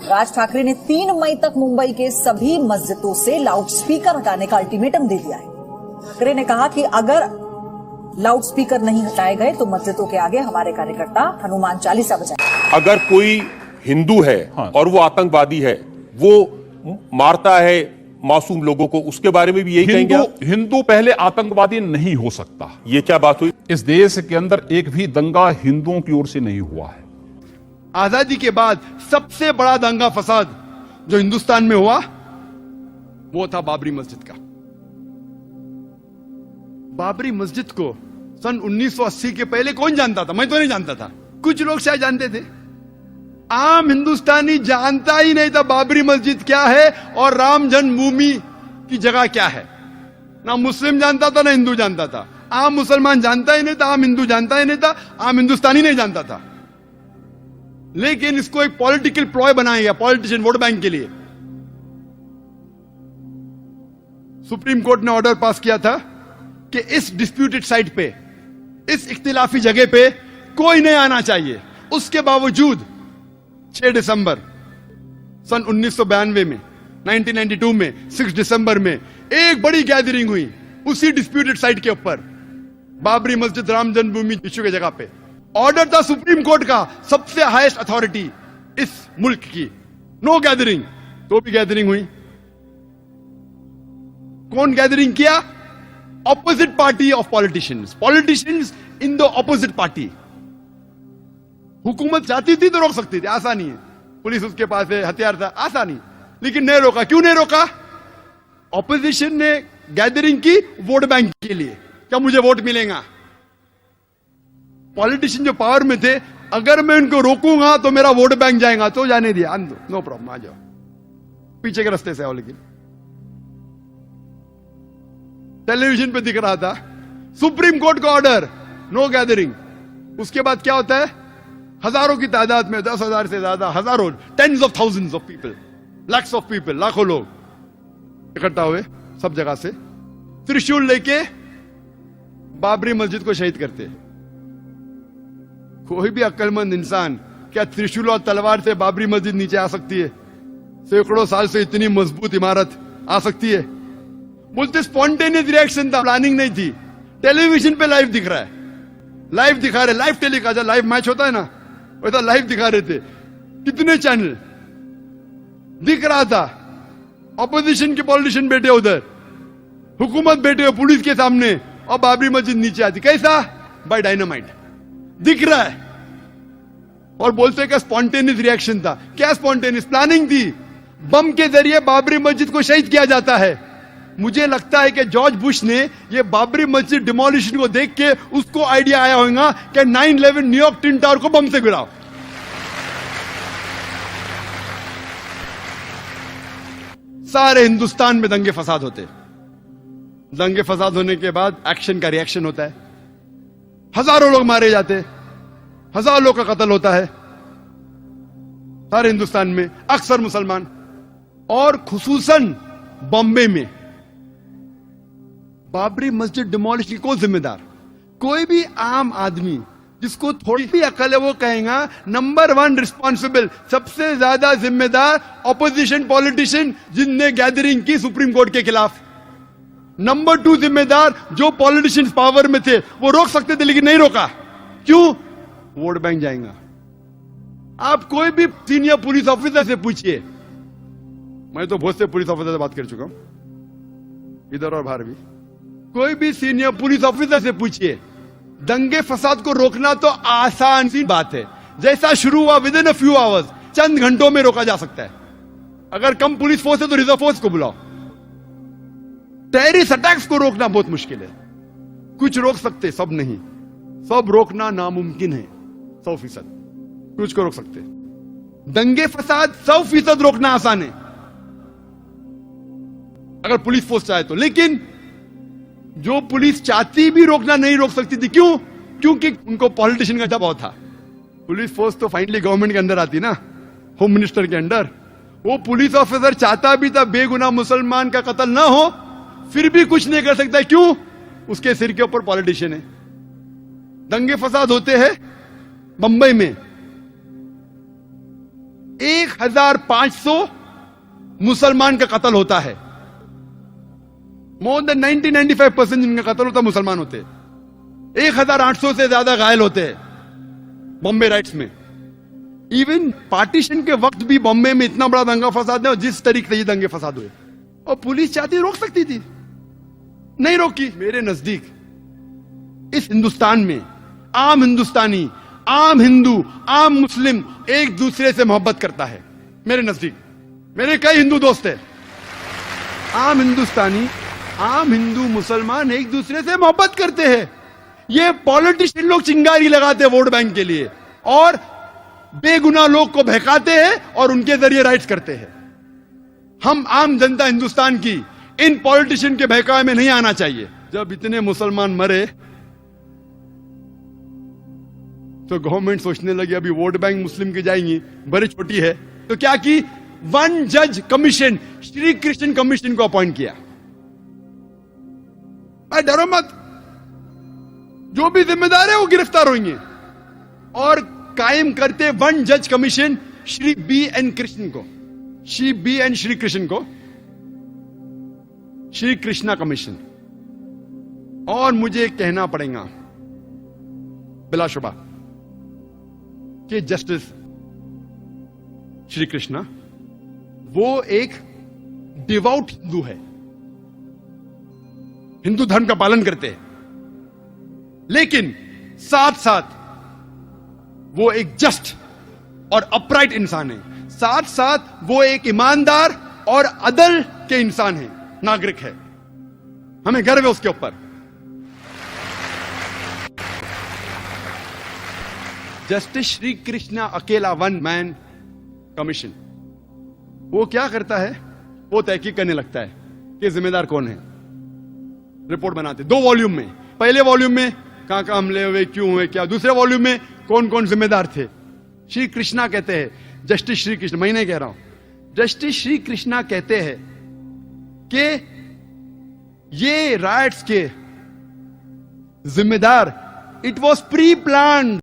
राज ठाकरे ने 3 मई तक मुंबई के सभी मस्जिदों से लाउडस्पीकर हटाने का अल्टीमेटम दे दिया है। ठाकरे ने कहा कि अगर लाउडस्पीकर नहीं हटाए गए तो मस्जिदों के आगे हमारे कार्यकर्ता हनुमान चालीसा बजाएंगे। अगर कोई हिंदू है और वो आतंकवादी है, वो मारता है मासूम लोगों को, उसके बारे में भी यही कहेंगे आप? हिंदू पहले आतंकवादी नहीं हो सकता। ये क्या बात हुई? इस देश के अंदर एक भी दंगा हिंदुओं की ओर से नहीं हुआ है। आजादी के बाद सबसे बड़ा दंगा फसाद जो हिंदुस्तान में हुआ वो था बाबरी मस्जिद का। बाबरी मस्जिद को सन 1980 के पहले कौन जानता था? मैं तो नहीं जानता था, कुछ लोग शायद जानते थे। आम हिंदुस्तानी जानता ही नहीं था बाबरी मस्जिद क्या है और राम जन्मभूमि की जगह क्या है। ना मुस्लिम जानता था ना हिंदू जानता था। आम मुसलमान जानता ही नहीं था, आम हिंदू जानता ही नहीं था, आम हिंदुस्तानी नहीं जानता था। लेकिन इसको एक पॉलिटिकल प्लॉय बनाया गया, पॉलिटिशियन वोट बैंक के लिए। सुप्रीम कोर्ट ने ऑर्डर पास किया था कि इस डिस्प्यूटेड साइट पे, इस इख्तिलाफी जगह पे कोई नहीं आना चाहिए। उसके बावजूद 6 दिसंबर सन 1992 में, 1992 में 6 दिसंबर में एक बड़ी गैदरिंग हुई उसी डिस्प्यूटेड साइट के ऊपर, बाबरी मस्जिद राम जन्मभूमि इश्यू की जगह पे। ऑर्डर था सुप्रीम कोर्ट का, सबसे हाईएस्ट अथॉरिटी इस मुल्क की, नो गैदरिंग। तो भी गैदरिंग हुई। कौन गैदरिंग किया? Opposite party of politicians, politicians in the opposite party. हुकूमत चाहती थी तो रोक सकती थी, आसानी है, पुलिस उसके पास है, हथियार था, आसानी, लेकिन नहीं रोका। क्यों नहीं रोका? ऑपोजिशन ने गैदरिंग की वोट बैंक के लिए, क्या मुझे वोट मिलेगा। पॉलिटिशियन जो पावर में थे, अगर मैं उनको रोकूंगा तो मेरा वोट बैंक जाएगा, तो जाने दिया, आन दो, नो प्रॉब्लम, आ जाओ, पीछे के रास्ते से आओ। लेकिन टेलीविजन पे दिख रहा था सुप्रीम कोर्ट का ऑर्डर, नो गैदरिंग। उसके बाद क्या होता है? हजारों की तादाद में, 10,000 से ज्यादा, हजारों, tens of thousands of people, lakhs of people, लाखों लोग इकट्ठा हुए सब जगह से, त्रिशूल लेके बाबरी मस्जिद को शहीद करते। कोई भी अक्लमंद इंसान क्या त्रिशूल और तलवार से बाबरी मस्जिद नीचे आ सकती है? सैकड़ों साल से इतनी मजबूत इमारत आ सकती है? बोलते स्पॉन्टेनियस रिएक्शन था, प्लानिंग नहीं थी। टेलीविजन पे लाइव दिख रहा है, लाइव दिखा रहे, लाइव टेलीकास्ट, लाइव मैच होता है ना, वैसा लाइव दिखा रहे थे। कितने चैनल दिख रहा था, ऑपोजिशन के पॉलिटिशियन बैठे उधर, हुकूमत बैठे हो पुलिस के सामने, और बाबरी मस्जिद नीचे आती। कैसा? बाय डायनामाइट, दिख रहा है। और बोलते कि स्पॉन्टेनियस रिएक्शन था। क्या स्पॉन्टेनियस? प्लानिंग थी। बम के जरिए बाबरी मस्जिद को शहीद किया जाता है। मुझे लगता है कि जॉर्ज बुश ने ये बाबरी मस्जिद डिमोलिशन को देख के उसको आइडिया आया होगा कि 9/11 न्यूयॉर्क ट्विन टावर को बम से गिराओ। सारे हिंदुस्तान में दंगे फसाद होते, दंगे फसाद होने के बाद एक्शन का रिएक्शन होता है, हजारों लोग मारे जाते, हजारों लोग का कत्ल होता है सारे हिंदुस्तान में, अक्सर मुसलमान, और खुसूसन बॉम्बे में। बाबरी मस्जिद डिमोलिशन कौन जिम्मेदार? कोई भी आम आदमी जिसको थोड़ी भी अकल है वो कहेगा नंबर 1 रिस्पॉन्सिबल, सबसे ज्यादा जिम्मेदार ऑपोजिशन पॉलिटिशियन जिनने गैदरिंग की सुप्रीम कोर्ट के खिलाफ। नंबर 2 जिम्मेदार जो पॉलिटिशियंस पावर में थे, वो रोक सकते थे लेकिन नहीं रोका। क्यों? वोट बैंक जाएगा। आप कोई भी सीनियर पुलिस ऑफिसर से पूछिए, मैं तो बहुत से पुलिस ऑफिसर से बात कर चुका हूं इधर और बाहर भी, कोई भी सीनियर पुलिस ऑफिसर से पूछिए, दंगे फसाद को रोकना तो आसान सी बात है। जैसा शुरू हुआ within a few hours, चंद घंटों में रोका जा सकता है। अगर कम पुलिस फोर्स है तो रिजर्व फोर्स को बुलाओ। टेररिस्ट अटैक्स को रोकना बहुत मुश्किल है। कुछ रोक सकते, सब नहीं। सब रोकना नामुमकिन है 100%। कुछ को रोक सकते, दंगे फसाद 100% रोकना आसान है अगर पुलिस फोर्स चाहे तो। लेकिन जो पुलिस चाहती भी रोकना नहीं रोक सकती थी। क्यों? क्योंकि उनको पॉलिटिशियन का दबाव था। पुलिस फोर्स तो फाइनली गवर्नमेंट के अंदर आती ना, होम मिनिस्टर के अंडर। वो पुलिस ऑफिसर चाहता भी था बेगुनाह मुसलमान का कत्ल ना हो, फिर भी कुछ नहीं कर सकता। क्यों? उसके सिर के ऊपर पॉलिटिशियन है। दंगे फसाद होते हैं बंबई में, 1500 मुसलमान का कत्ल होता है. मोर देन 90-95% जिनका कत्ल होता है मुसलमान होते हैं. 1800 से ज्यादा घायल होते हैं बॉम्बे राइट्स में. इवन पार्टीशन के वक्त भी बॉम्बे में इतना बड़ा दंगा फसाद है, और जिस तरीके से ये दंगे फसाद हुए, और पुलिस चाहती रोक सकती थी, नहीं रोकी. मेरे नजदीक इस हिंदुस्तान में आम हिंदुस्तानी, आम हिंदू, आम मुस्लिम एक दूसरे से मोहब्बत करता है. मेरे नजदीक मेरे कई हिंदू दोस्त हैं. आम हिंदुस्तानी, आम हिंदू, मुसलमान एक दूसरे से मोहब्बत करते हैं. ये पॉलिटिशियन लोग चिंगारी लगाते हैं वोट बैंक के लिए, और बेगुनाह लोग को बहकाते हैं और उनके जरिए राइट्स करते हैं. हम आम जनता हिंदुस्तान की इन पॉलिटिशियन के बहकावे में नहीं आना चाहिए. जब इतने मुसलमान मरे तो गवर्नमेंट सोचने लगी अभी वोट बैंक मुस्लिम की जाएंगी, बड़ी छोटी है, तो क्या की, 1 जज कमीशन, श्री कृष्ण कमीशन को अपॉइंट किया. डरो मत, जो भी जिम्मेदार है वो गिरफ्तार होंगे. और कायम करते 1 जज commission Shri B N Krishna को, श्री बी एन श्री कृष्ण को श्री कृष्णा कमीशन. और मुझे कहना पड़ेगा बिला शुबा कि जस्टिस श्री कृष्णा वो एक डिवाउट हिंदू है, हिंदू धर्म का पालन करते हैं, लेकिन साथ साथ वो एक जस्ट और अपराइट इंसान है. साथ साथ वो एक ईमानदार और अदल के इंसान है, नागरिक है. हमें गर्व है उसके ऊपर. जस्टिस श्री कृष्णा अकेला 1 मैन कमीशन, वो क्या करता है, वो तहकीक करने लगता है कि जिम्मेदार कौन है. रिपोर्ट बनाते 2 वॉल्यूम में. पहले वॉल्यूम में कहां कहां हमले हुए, क्यों हुए, क्या. दूसरे वॉल्यूम में कौन कौन जिम्मेदार थे. श्री कृष्णा कहते हैं, जस्टिस श्री कृष्ण, मैं नहीं कह रहा हूं, जस्टिस श्री कृष्णा कहते हैं कि ये राइट्स के जिम्मेदार, इट वॉज प्री प्लान्ड.